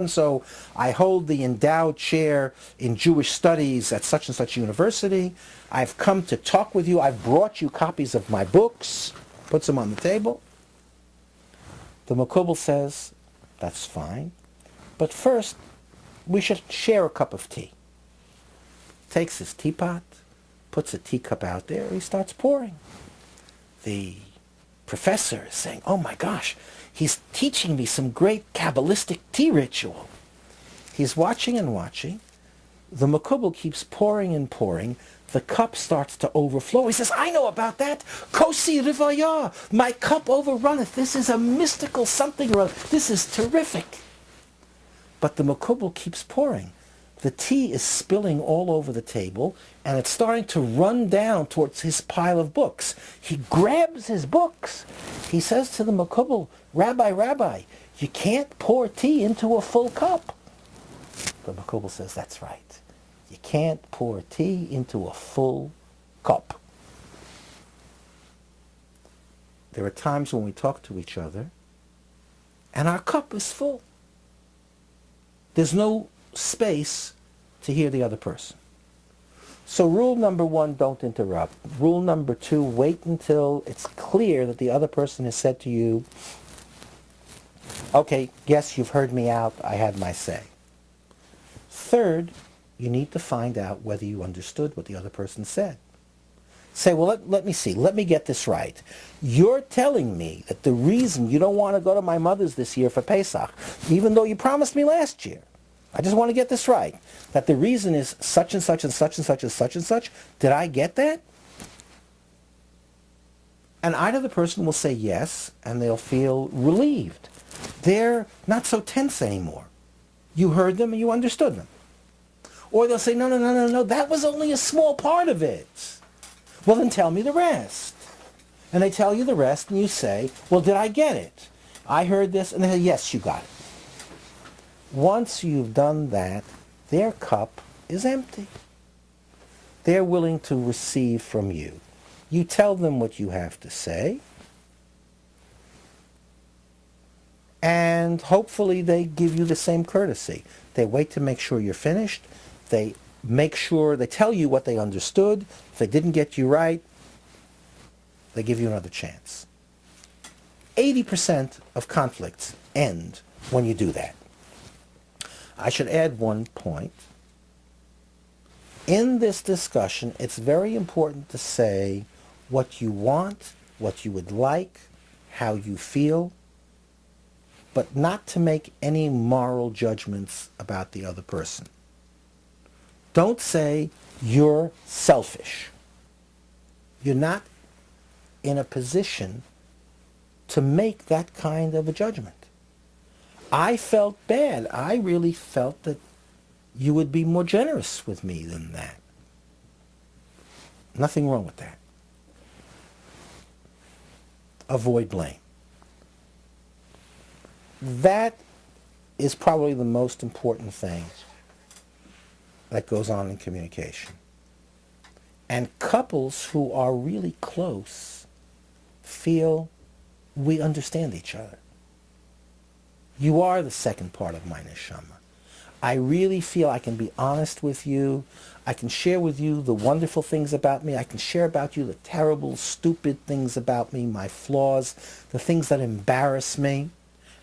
so I hold the endowed chair in Jewish studies at such and such university. I've come to talk with you. I've brought you copies of my books. Puts them on the table. The Makubal says, that's fine. But first, we should share a cup of tea. Takes his teapot, puts a teacup out there, he starts pouring. The professor is saying, oh my gosh, he's teaching me some great Kabbalistic tea ritual. He's watching and watching. The Makubal keeps pouring and pouring. The cup starts to overflow. He says, I know about that. Kosi rivaya. My cup overrunneth. This is a mystical something or other. This is terrific. But the Makubal keeps pouring. The tea is spilling all over the table, and it's starting to run down towards his pile of books. He grabs his books. He says to the Makubal, Rabbi, you can't pour tea into a full cup. The Makubal says, that's right. You can't pour tea into a full cup. There are times when we talk to each other, and our cup is full. There's no space to hear the other person. So rule number 1, don't interrupt. Rule number 2, wait until it's clear that the other person has said to you, okay, yes, you've heard me out, I had my say. Third, you need to find out whether you understood what the other person said. Say, well, let me see, let me get this right. You're telling me that the reason you don't want to go to my mother's this year for Pesach, even though you promised me last year, I just want to get this right, that the reason is such and such and such and such and such and such. Did I get that? And either the person will say yes, and they'll feel relieved. They're not so tense anymore. You heard them and you understood them. Or they'll say, no, that was only a small part of it. Well, then tell me the rest. And they tell you the rest, and you say, well, did I get it? I heard this, and they say, yes, you got it. Once you've done that, their cup is empty. They're willing to receive from you. You tell them what you have to say, and hopefully they give you the same courtesy. They wait to make sure you're finished. They make sure, they tell you what they understood. If they didn't get you right, they give you another chance. 80% of conflicts end when you do that. I should add one point. In this discussion, it's very important to say what you want, what you would like, how you feel, but not to make any moral judgments about the other person. Don't say, you're selfish. You're not in a position to make that kind of a judgment. I felt bad. I really felt that you would be more generous with me than that. Nothing wrong with that. Avoid blame. That is probably the most important thing that goes on in communication. And couples who are really close feel we understand each other. You are the second part of my neshama. I really feel I can be honest with you. I can share with you the wonderful things about me. I can share about you the terrible, stupid things about me, my flaws, the things that embarrass me.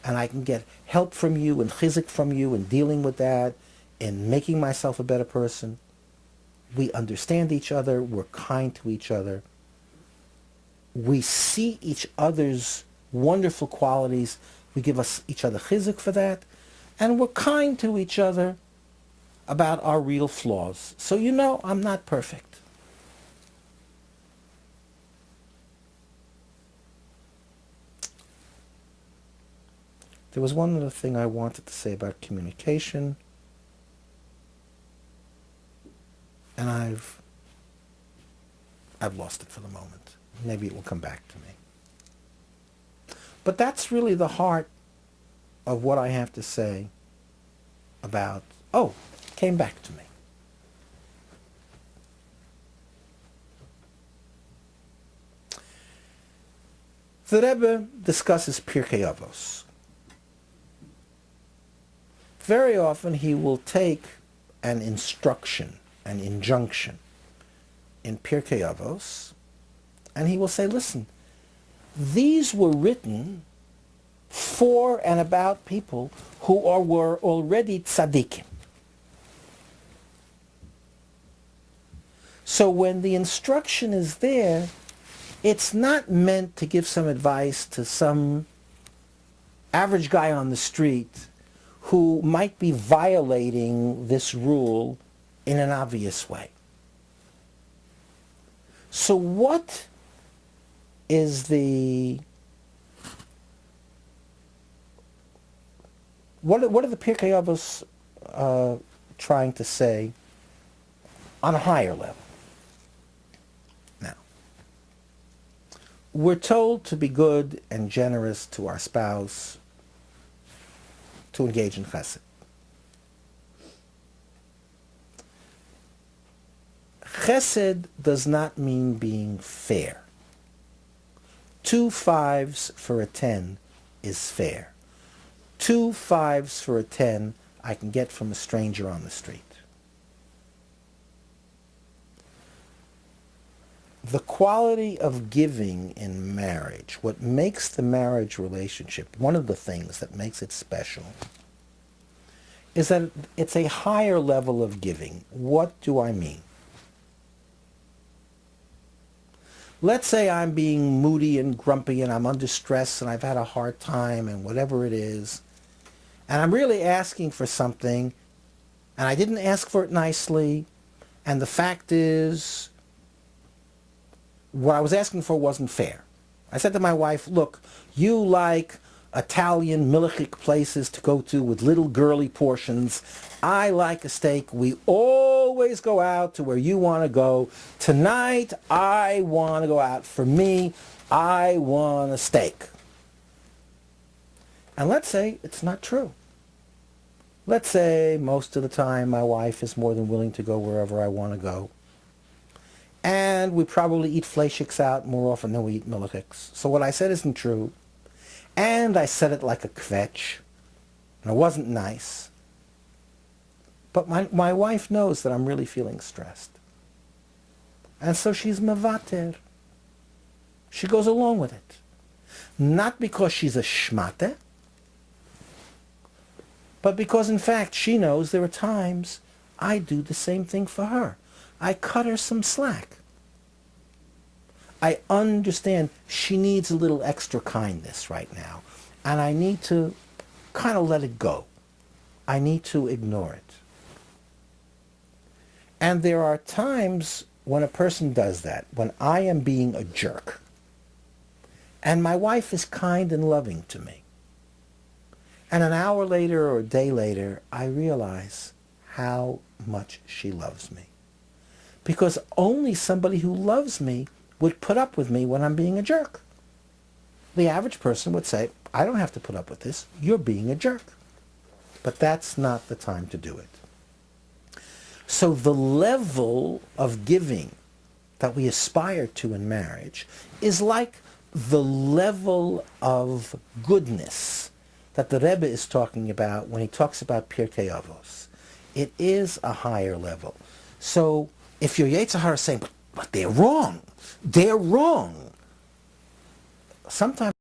And I can get help from you and chizuk from you in dealing with that, in making myself a better person. We understand each other. We're kind to each other. We see each other's wonderful qualities. We give each other chizuk for that. And we're kind to each other about our real flaws. So you know I'm not perfect. There was one other thing I wanted to say about communication. And I've lost it for the moment. Maybe it will come back to me. But that's really the heart of what I have to say about, it came back to me. The Rebbe discusses Pirkei Avos. very often he will take an instruction, an injunction in Pirkei Avos, and he will say, listen, these were written for and about people who were already tzaddikim. So when the instruction is there, it's not meant to give some advice to some average guy on the street who might be violating this rule in an obvious way. So what is what are the Pirkei Avos trying to say on a higher level? Now, we're told to be good and generous to our spouse, to engage in chesed. Chesed does not mean being fair. 2 5s for a 10 is fair. 2 5s for a 10 I can get from a stranger on the street. The quality of giving in marriage, what makes the marriage relationship, one of the things that makes it special, is that it's a higher level of giving. What do I mean? Let's say I'm being moody and grumpy and I'm under stress and I've had a hard time and whatever it is, and I'm really asking for something and I didn't ask for it nicely, and the fact is what I was asking for wasn't fair. I said to my wife, look, you like Italian milichic places to go to with little girly portions. I like a steak. We always go out to where you want to go. Tonight, I want to go out. For me, I want a steak. And let's say it's not true. Let's say most of the time my wife is more than willing to go wherever I want to go. And we probably eat fleischiks out more often than we eat milichiks. So what I said isn't true. And I said it like a kvetch. And it wasn't nice. But my wife knows that I'm really feeling stressed. And so she's mevater. She goes along with it. Not because she's a shmate, but because in fact she knows there are times I do the same thing for her. I cut her some slack. I understand she needs a little extra kindness right now, and I need to kind of let it go. I need to ignore it. And there are times when a person does that, when I am being a jerk, and my wife is kind and loving to me. And an hour later or a day later, I realize how much she loves me. Because only somebody who loves me would put up with me when I'm being a jerk. The average person would say, I don't have to put up with this. You're being a jerk. But that's not the time to do it. So the level of giving that we aspire to in marriage is like the level of goodness that the Rebbe is talking about when he talks about Pirkei Avos. It is a higher level. So if your Yetzer Hara is saying, but they're wrong, sometimes